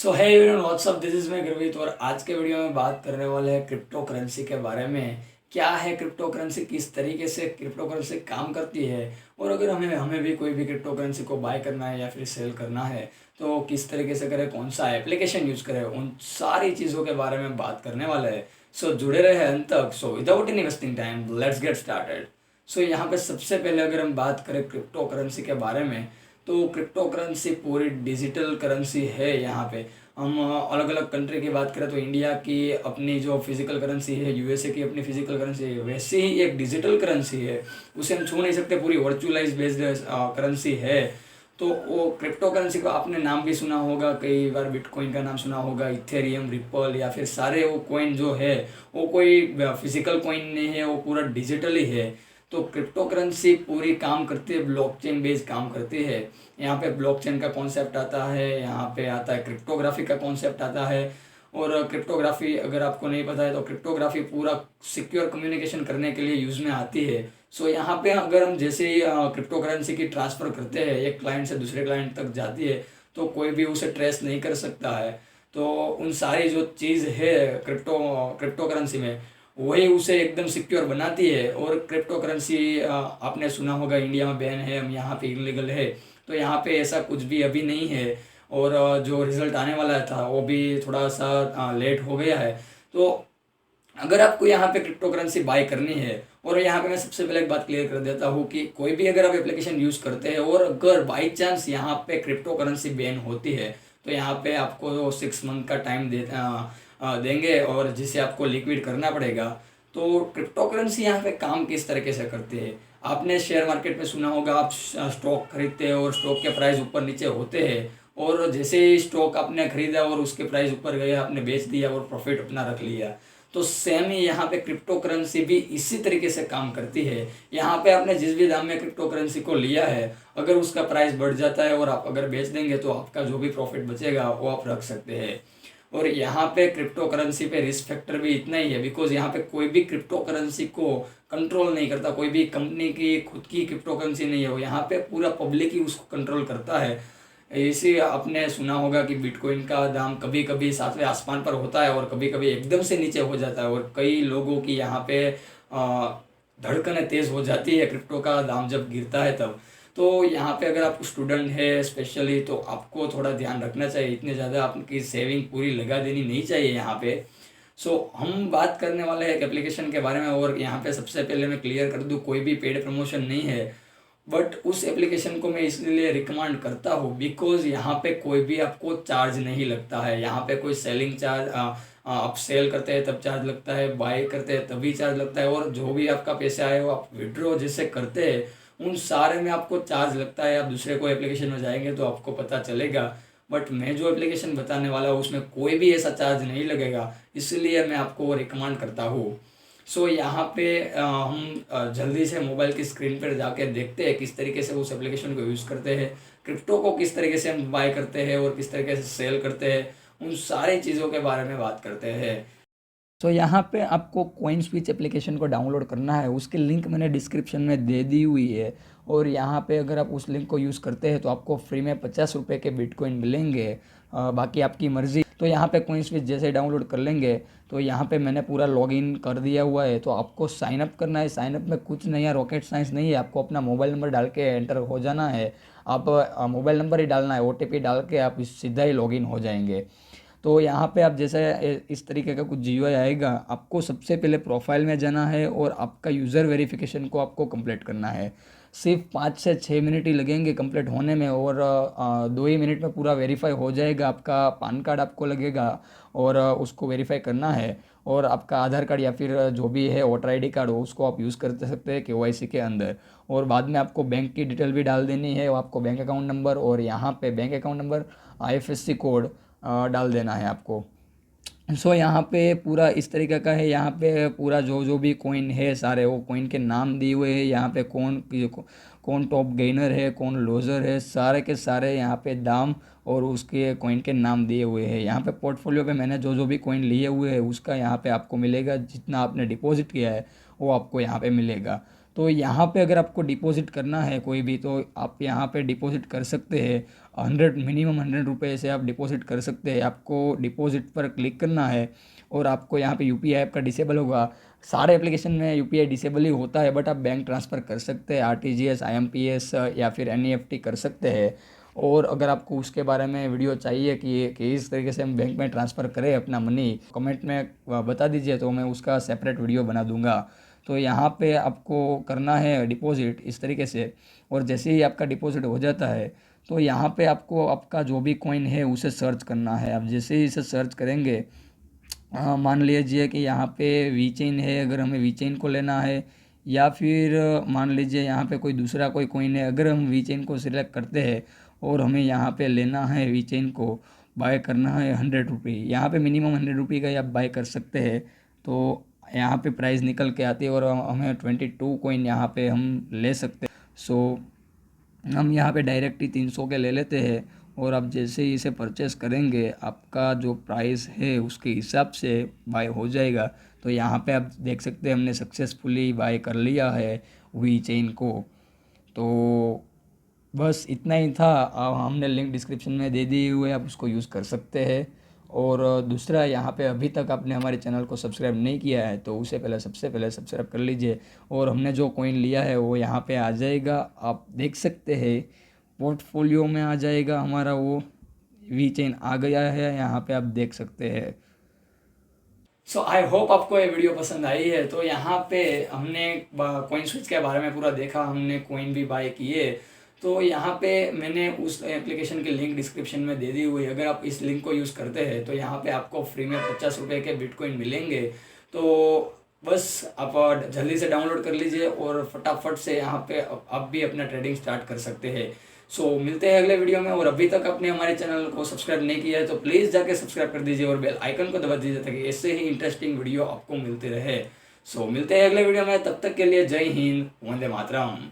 सो है everyone, WhatsApp, this is मैं गुरमीत। और आज के वीडियो में बात करने वाले हैं क्रिप्टो करेंसी के बारे में। क्या है क्रिप्टो करेंसी, किस तरीके से क्रिप्टो करेंसी काम करती है, और अगर हमें हमें भी कोई भी क्रिप्टो करेंसी को बाय करना है या फिर सेल करना है तो किस तरीके से करें, कौन सा एप्लीकेशन यूज़ करें, उन सारी चीज़ों के बारे में बात करने वाले हैं। सो जुड़े रहे अंत तक। So without any wasting time, let's get started. So यहाँ पे सबसे पहले अगर हम बात करें क्रिप्टो करेंसी के बारे में, तो क्रिप्टो करेंसी पूरी डिजिटल करेंसी है। यहाँ पे हम अलग अलग कंट्री की बात करें तो इंडिया की अपनी जो फिजिकल करेंसी है, यूएसए की अपनी फिजिकल करेंसी है, वैसे ही एक डिजिटल करेंसी है। उसे हम छू नहीं सकते, पूरी वर्चुअलाइज बेस्ड करेंसी है। तो वो क्रिप्टो करेंसी को आपने नाम भी सुना होगा, कई बार बिटकॉइन का नाम सुना होगा, इथेरियम, रिपल, या फिर सारे वो कॉइन जो है वो कोई फिजिकल कॉइन नहीं है, वो पूरा डिजिटल ही है। तो क्रिप्टो करेंसी पूरी काम करती है, ब्लॉकचेन बेस्ड काम करती है। यहाँ पे ब्लॉकचेन का कॉन्सेप्ट आता है, यहाँ पे आता है क्रिप्टोग्राफी का कॉन्सेप्ट आता है। और क्रिप्टोग्राफी अगर आपको नहीं पता है तो क्रिप्टोग्राफी पूरा सिक्योर कम्युनिकेशन करने के लिए यूज़ में आती है। सो यहाँ पे अगर हम जैसे ही क्रिप्टो करेंसी की ट्रांसफ़र करते हैं, एक क्लाइंट से दूसरे क्लाइंट तक जाती है, तो कोई भी उसे ट्रेस नहीं कर सकता है। तो उन सारी जो चीज़ है क्रिप्टो क्रिप्टो करेंसी में, वही उसे एकदम सिक्योर बनाती है। और क्रिप्टो करेंसी आपने सुना होगा इंडिया में बैन है, हम यहाँ पे इलीगल है। तो यहाँ पे ऐसा कुछ भी अभी नहीं है। और जो रिजल्ट आने वाला था वो भी थोड़ा सा लेट हो गया है। तो अगर आपको यहाँ पे क्रिप्टो करेंसी बाय करनी है, और यहाँ पे मैं सबसे पहले एक बात क्लियर कर देता हूँ कि कोई भी अगर आप एप्लीकेशन यूज़ करते हैं और अगर बाई चांस यहाँ पे क्रिप्टो करेंसी बैन होती है, तो यहाँ पे आपको 6 मंथ का टाइम देंगे, और जिसे आपको लिक्विड करना पड़ेगा। तो क्रिप्टो करेंसी यहाँ पे काम किस तरीके से करती है, आपने शेयर मार्केट में सुना होगा, आप स्टॉक खरीदते हैं और स्टॉक के प्राइस ऊपर नीचे होते हैं। और जैसे ही स्टॉक आपने खरीदा और उसके प्राइस ऊपर गया, आपने बेच दिया और प्रॉफिट अपना रख लिया। तो सेम ही यहाँ पे क्रिप्टो करेंसी भी इसी तरीके से काम करती है। यहाँ पे आपने जिस भी दाम में क्रिप्टो करेंसी को लिया है, अगर उसका प्राइस बढ़ जाता है और आप अगर बेच देंगे तो आपका जो भी प्रॉफिट बचेगा वो आप रख सकते हैं। और यहाँ पे क्रिप्टो करेंसी पे रिस्क फैक्टर भी इतना ही है, बिकॉज यहाँ पे कोई भी क्रिप्टो करेंसी को कंट्रोल नहीं करता, कोई भी कंपनी की खुद की क्रिप्टो करेंसी नहीं है वो, यहाँ पे पूरा पब्लिक ही उसको कंट्रोल करता है। इसी आपने सुना होगा कि बिटकॉइन का दाम कभी कभी सातवें आसमान पर होता है और कभी कभी एकदम से नीचे हो जाता है, और कई लोगों की यहाँ पे धड़कनें तेज़ हो जाती है क्रिप्टो का दाम जब गिरता है तब। तो यहाँ पे अगर आप स्टूडेंट है स्पेशली, तो आपको थोड़ा ध्यान रखना चाहिए, इतने ज़्यादा आपकी सेविंग पूरी लगा देनी नहीं चाहिए यहाँ पे। सो हम बात करने वाले हैं एक एप्लीकेशन के बारे में, और यहाँ पे सबसे पहले मैं क्लियर कर दूँ, कोई भी पेड प्रमोशन नहीं है। बट उस एप्लीकेशन को मैं इसलिए रिकमेंड करता हूँ बिकॉज यहाँ पे कोई भी आपको चार्ज नहीं लगता है। यहाँ पे कोई सेलिंग चार्ज, आप सेल करते हैं तब चार्ज लगता है, बाय करते हैं तभी चार्ज लगता है, और जो भी आपका पैसा है वो आप विड्रॉ जैसे करते हैं उन सारे में आपको चार्ज लगता है। आप दूसरे कोई एप्लीकेशन में जाएंगे तो आपको पता चलेगा। बट मैं जो एप्लीकेशन बताने वाला हूँ उसमें कोई भी ऐसा चार्ज नहीं लगेगा, इसलिए मैं आपको वो रिकमेंड करता हूँ। सो यहाँ पे हम जल्दी से मोबाइल की स्क्रीन पर जाके देखते हैं किस तरीके से उस एप्लीकेशन को यूज़ करते हैं, क्रिप्टो को किस तरीके से हम बाय करते हैं और किस तरीके से सेल करते हैं, उन सारी चीज़ों के बारे में बात करते हैं। तो यहाँ पे आपको कॉइन स्विच एप्लीकेशन को डाउनलोड करना है, उसकी लिंक मैंने डिस्क्रिप्शन में दे दी हुई है। और यहाँ पे अगर आप उस लिंक को यूज़ करते हैं तो आपको फ्री में 50 रुपये के बिटकॉइन मिलेंगे। बाकी आपकी मर्ज़ी। तो यहाँ पे कॉइन स्विच जैसे डाउनलोड कर लेंगे तो यहाँ पे मैंने पूरा लॉगिन कर दिया हुआ है। तो आपको साइनअप करना है। साइनअप में कुछ नहीं है, रॉकेट साइंस नहीं है, आपको अपना मोबाइल नंबर डाल के एंटर हो जाना है। आप मोबाइल नंबर ही डालना है, ओटीपी डाल के आप सीधा ही लॉगिन हो जाएंगे। तो यहाँ पे आप जैसे इस तरीके का कुछ जीयूआई आएगा, आपको सबसे पहले प्रोफाइल में जाना है और आपका यूज़र वेरिफिकेशन को आपको कंप्लीट करना है। सिर्फ 5 से 6 मिनट ही लगेंगे कंप्लीट होने में, और 2 ही मिनट में पूरा वेरीफाई हो जाएगा। आपका पान कार्ड आपको लगेगा और उसको वेरीफाई करना है, और आपका आधार कार्ड या फिर जो भी है वोटर आईडी कार्ड हो उसको आप यूज़ कर सकते हैं केवाईसी के अंदर। और बाद में आपको बैंक की डिटेल भी डाल देनी है, आपको बैंक अकाउंट नंबर, और यहाँ पे bank account number, IFSC code डाल देना है आपको। सो यहाँ पे पूरा इस तरीके का है। यहाँ पे पूरा जो जो भी कॉइन है सारे वो कॉइन के नाम दिए हुए हैं। यहाँ पे कौन टॉप गेनर है, कौन लूज़र है, सारे के सारे यहाँ पे दाम और उसके कॉइन के नाम दिए हुए हैं। यहाँ पे पोर्टफोलियो पे मैंने जो जो भी कॉइन लिए हुए हैं उसका यहाँ पे आपको मिलेगा, जितना आपने डिपॉजिट किया है वो आपको यहाँ पे मिलेगा। तो यहाँ पे अगर आपको डिपॉजिट करना है कोई भी, तो आप यहाँ पे डिपॉजिट कर सकते हैं। 100 मिनिमम 100 रुपये से आप डिपॉजिट कर सकते हैं। आपको डिपॉजिट पर क्लिक करना है और आपको यहाँ पे यूपीआई ऐप का डिसेबल होगा। सारे एप्लीकेशन में यूपीआई डिसेबल ही होता है, बट आप बैंक ट्रांसफ़र कर सकते हैं, आरटीजीएस, आईएमपीएस या फिर एनईएफटी कर सकते हैं। और अगर आपको उसके बारे में वीडियो चाहिए कि इस तरीके से हम बैंक में ट्रांसफ़र करें अपना मनी, कमेंट में बता दीजिए, तो मैं उसका सेपरेट वीडियो बना दूंगा। तो यहाँ पे आपको करना है डिपॉजिट इस तरीके से, और जैसे ही आपका डिपॉजिट हो जाता है तो यहाँ पे आपको आपका जो भी कॉइन है उसे सर्च करना है। आप जैसे ही इसे सर्च करेंगे, मान लीजिए कि यहाँ पे वी चेन है, अगर हमें वी चेन को लेना है, या फिर मान लीजिए यहाँ पे कोई दूसरा कोई कॉइन है, अगर हम वी चेन को सिलेक्ट करते हैं और हमें यहाँ पे लेना है वी चेन को, बाय करना है 100 रुपये, यहाँ पे मिनिमम 100 रुपये का ही आप बाय कर सकते हैं। तो यहाँ पे प्राइस निकल के आती है और हमें 22 कॉइन यहाँ पे हम ले सकते हैं। सो हम यहाँ पे डायरेक्ट ही 300 के ले लेते हैं, और आप जैसे ही इसे परचेस करेंगे आपका जो प्राइस है उसके हिसाब से बाय हो जाएगा। तो यहाँ पे आप देख सकते हैं हमने सक्सेसफुली बाय कर लिया है वी चेन को। तो बस इतना ही था। हमने लिंक डिस्क्रिप्शन में दे दी हुई है, आप उसको यूज़ कर सकते हैं। और दूसरा, यहाँ पे अभी तक आपने हमारे चैनल को सब्सक्राइब नहीं किया है तो उसे सबसे पहले सब्सक्राइब कर लीजिए। और हमने जो कॉइन लिया है वो यहाँ पे आ जाएगा, आप देख सकते हैं पोर्टफोलियो में आ जाएगा हमारा, वो वी चेन आ गया है, यहाँ पे आप देख सकते हैं। सो आई होप आपको ये वीडियो पसंद आई है। तो यहाँ पे हमने कॉइन स्विच के बारे में पूरा देखा, हमने कॉइन भी बाय किए। तो यहाँ पे मैंने उस एप्लीकेशन की लिंक डिस्क्रिप्शन में दे दी हुई है। अगर आप इस लिंक को यूज़ करते हैं तो यहाँ पे आपको फ्री में 50 रुपये के बिटकॉइन मिलेंगे। तो बस आप जल्दी से डाउनलोड कर लीजिए और फटाफट से यहाँ पे आप भी अपना ट्रेडिंग स्टार्ट कर सकते हैं। सो मिलते हैं अगले वीडियो में। और अभी तक आपने हमारे चैनल को सब्सक्राइब नहीं किया है तो प्लीज़ जाके सब्सक्राइब कर दीजिए और बेल आइकन को दबा दीजिए ताकि ऐसे ही इंटरेस्टिंग वीडियो आपको मिलते रहे। सो मिलते हैं अगले वीडियो में, तब तक के लिए जय हिंद, वंदे मातरम।